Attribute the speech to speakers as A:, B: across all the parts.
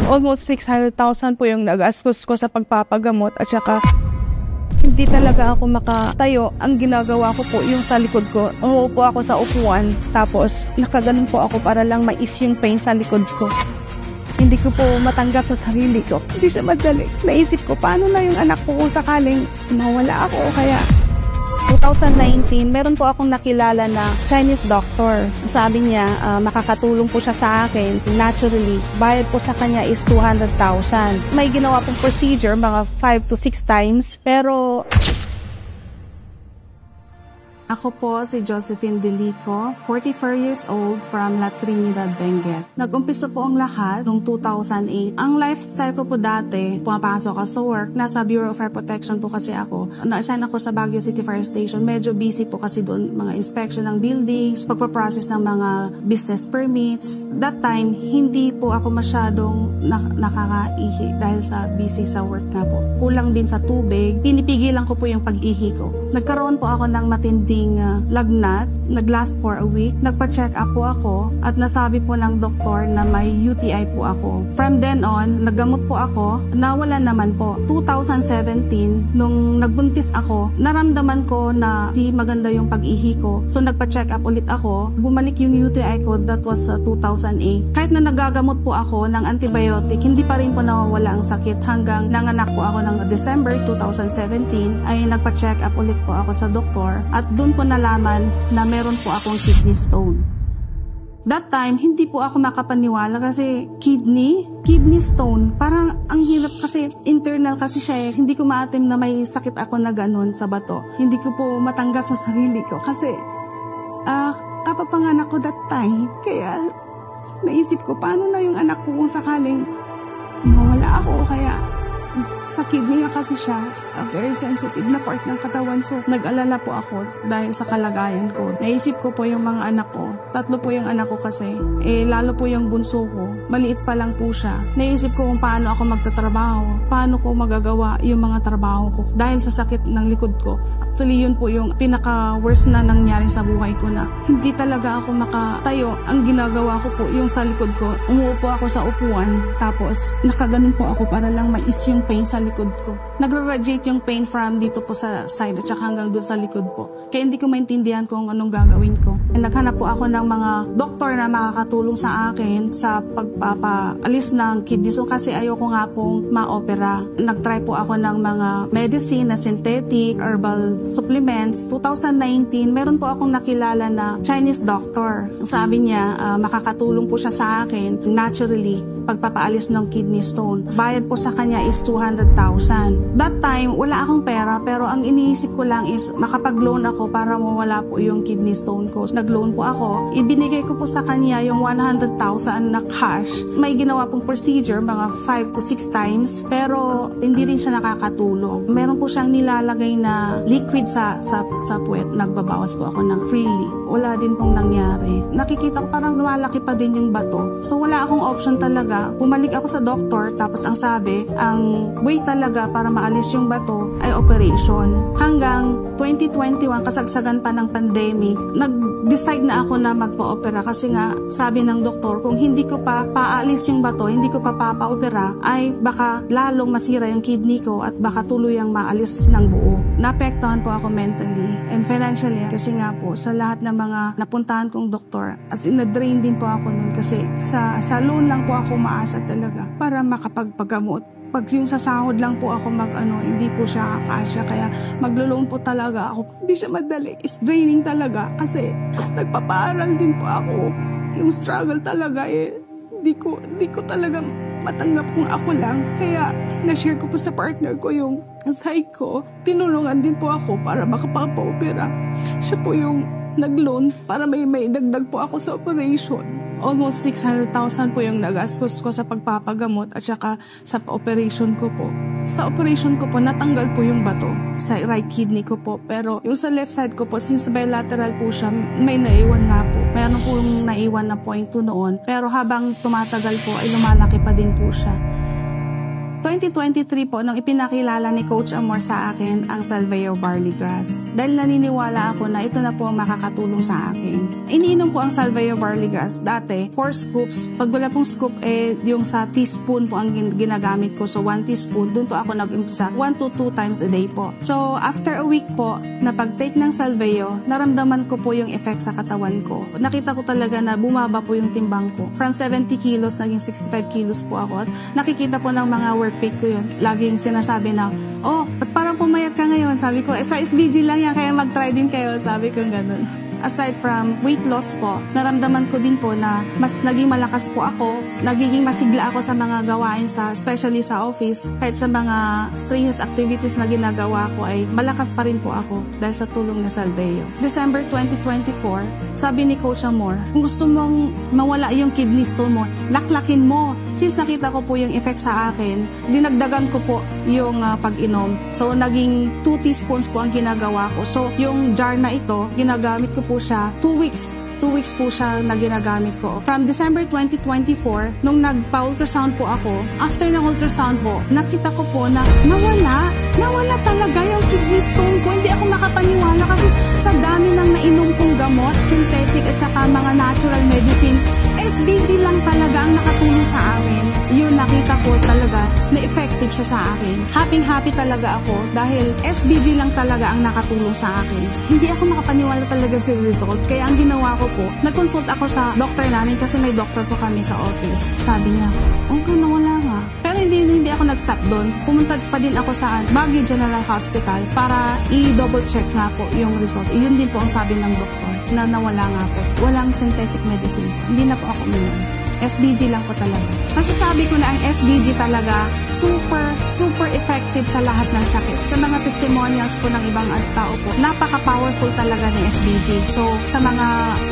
A: Almost 600,000 po yung nagastos ko sa pagpapagamot at saka hindi talaga ako makatayo. Ang ginagawa ko po yung sa likod ko. Umuupo ako sa upuan tapos nakaganon po ako para lang mais yung pain sa likod ko. Hindi ko po matanggap sa sarili ko. Hindi siya madali. Naisip ko paano na yung anak ko kung sakaling mawala ako o kaya 2019, meron po akong nakilala na Chinese doctor. Sabi niya, makakatulong po siya sa akin naturally. Bayad po sa kanya is 200,000. May ginawa pong procedure, mga 5 to 6 times. Pero
B: ako po si Josephine Delico, 44 years old from La Trinidad, Benguet. Nag-umpisa po ang lahat noong 2008. Ang lifestyle ko po dati, pumapasok ako sa work, nasa Bureau of Fire Protection po kasi ako. Na-assign ako sa Baguio City Fire Station. Medyo busy po kasi doon, mga inspection ng buildings, pagpaprocess ng mga business permits. That time, hindi po ako masyadong nakakaihi dahil sa busy sa work nga po. Kulang din sa tubig, pinipigilan ko po yung pag-ihi ko. Nagkaroon po ako ng matinding lagnat, nag-last for a week. Nagpa-check up po ako at nasabi po ng doktor na may UTI po ako. From then on, naggamot po ako, nawala naman po. 2017, nung nagbuntis ako, naramdaman ko na di maganda yung pag-ihi ko. So nagpa-check up ulit ako, bumalik yung UTI ko, that was 2008. Kahit na nagagamot po ako ng antibiotic, hindi pa rin po nawawala ang sakit hanggang nanganak po ako ng December 2017 ay nagpa-check up ulit po ako sa doktor at doon po nalaman na meron po akong kidney stone. That time, hindi po ako makapaniwala kasi kidney stone, parang ang hirap kasi internal kasi siya eh. Hindi ko maatim na may sakit ako na ganun sa bato. Hindi ko po matanggap sa sarili ko kasi kapapanganak ko that time. Kaya naisip ko paano na yung anak ko kung sakaling mawala ako kaya sa kidney nga kasi siya, a very sensitive na part ng katawan. So, nag-alala po ako dahil sa kalagayan ko. Naisip ko po yung mga anak ko. 3 po yung anak ko kasi. Lalo po yung bunso ko. Maliit pa lang po siya. Naisip ko kung paano ako magtatrabaho. Paano ko magagawa yung mga trabaho ko. Dahil sa sakit ng likod ko. Actually, yun po yung pinaka-worst na nangyari sa buhay ko na hindi talaga ako makatayo. Ang ginagawa ko po yung sa likod ko. Umuupo ako sa upuan. Tapos, nakaganon po ako para lang mais yung pain sa likod ko. Nagra-radiate yung pain from dito po sa side at saka hanggang doon sa likod po. Kaya hindi ko maintindihan kung anong gagawin ko. Naghanap po ako ng mga doktor na makakatulong sa akin sa pagpapaalis ng kidney stone kasi ayoko nga pong ma-opera. Nag-try po ako ng mga medicine na synthetic, herbal supplements. 2019, meron po akong nakilala na Chinese doctor. Sabi niya, makakatulong po siya sa akin naturally pagpapaalis ng kidney stone. Bayad po sa kanya is 200,000. That time, wala akong pera pero ang iniisip ko lang is makapag-loan ako para mawala po yung kidney stone ko. Nag-loan po ako. Ibinigay ko po sa kanya yung 100,000 na cash. May ginawa pong procedure, mga 5 to 6 times pero hindi rin siya nakakatulong. Meron po siyang nilalagay na liquid sa puwet. Nagbabawas po ako ng freely. Wala din pong nangyari. Nakikita ko parang lumalaki pa din yung bato. So wala akong option talaga. Bumalik ako sa doktor tapos ang sabi, ang way talaga para maalis yung bato ay operation. Hanggang 2021, kasagsagan pa ng pandemic, nag-decide na ako na magpa-opera kasi nga sabi ng doktor, kung hindi ko pa paalis yung bato, hindi ko pa papa-opera, ay baka lalong masira yung kidney ko at baka tuluyang maalis ng buo. Naapektuhan po ako mentally and financially kasi nga po sa lahat ng mga napuntahan kong doktor, as in na-drain din po ako nun kasi sa loan lang po ako maasa talaga para makapagpagamot. Pag yung sa sahod lang po ako hindi po siya kakasya. Kaya maglo-loan po talaga ako. Hindi siya madali. It's draining talaga kasi nagpapaaral din po ako. Yung struggle talaga hindi ko talaga matanggap kung ako lang. Kaya na-share ko po sa partner ko yung side ko. Tinulungan din po ako para makapapa-opera. Siya po yung nag-loan para may dagdag po ako sa operation. Almost 600,000 po yung nagastos ko sa pagpapagamot at saka sa operation ko po. Sa operation ko po, natanggal po yung bato sa right kidney ko po. Pero yung sa left side ko po, since bilateral po siya, may naiwan nga po. Mayroon po yung naiwan na 0.2 noon. Pero habang tumatagal po, ay lumalaki pa din po siya. 2023 po, nung ipinakilala ni Coach Amor sa akin ang Salveo Barley Grass. Dahil naniniwala ako na ito na po ang makakatulong sa akin. Iniinom po ang Salveo Barley Grass. Dati, 4 scoops. Pag wala pong scoop, yung sa teaspoon po ang ginagamit ko. So, 1 teaspoon. Doon po ako nag-umpisa 1 to 2 times a day po. So, after a week po, na pag-take ng Salveo, naramdaman ko po yung effect sa katawan ko. Nakita ko talaga na bumaba po yung timbang ko. From 70 kilos, naging 65 kilos po ako. At nakikita po ng mga workmate ko yun. Laging sinasabi na, oh, ba't parang pumayat ka ngayon? Sabi ko, sa SBG lang yan, kaya mag-try din kayo. Sabi ko ganun. Aside from weight loss po, naramdaman ko din po na mas naging malakas po ako, nagiging masigla ako sa mga gawain especially sa office, kahit sa mga strenuous activities na ginagawa ko ay malakas pa rin po ako dahil sa tulong ni Salveo. December 2024, sabi ni Coach Amor, kung gusto mong mawala yung kidney stone mo, laklakin mo. Since nakita ko po yung effect sa akin, dinagdagan ko po yung pag-inom. So, naging 2 teaspoons po ang ginagawa ko. So, yung jar na ito, ginagamit ko po siya 2 weeks. 2 weeks po siya na ginagamit ko. From December 2024, nung nagpa-ultrasound po ako, after ng ultrasound po, nakita ko po na nawala talaga yung kidney stone ko. Hindi ako makapaniwala kasi sa dami ng nainom kong gamot, synthetic at saka mga natural medicine, SBG lang talaga ang nakatulong sa akin. Yun, nakita ko talaga na effective siya sa akin. Happy talaga ako dahil SBG lang talaga ang nakatulong sa akin. Hindi ako makapaniwala talaga sa result. Kaya ang ginawa ko po, nag-consult ako sa doctor namin kasi may doctor po kami sa office. Sabi niya, okay, nawala nga. Pero hindi ako nag-stop doon. Pumunta pa din ako sa Baguio General Hospital para i-double check nga po yung result. Yun din po ang sabi ng doktor na nawala nga po. Walang synthetic medicine. Hindi na po ako minum. SBG lang po talaga. Masasabi ko na ang SBG talaga super effective sa lahat ng sakit. Sa mga testimonials po ng ibang tao po, napaka-powerful talaga ng SBG. So, sa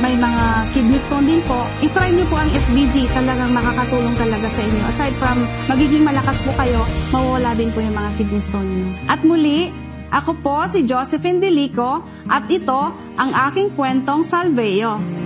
B: may mga kidney stone din po, itry nyo po ang SBG. Talagang makakatulong talaga sa inyo. Aside from magiging malakas po kayo, mawawala din po yung mga kidney stone nyo. At muli, ako po si Josephine Delico at ito ang aking kwentong Salveo.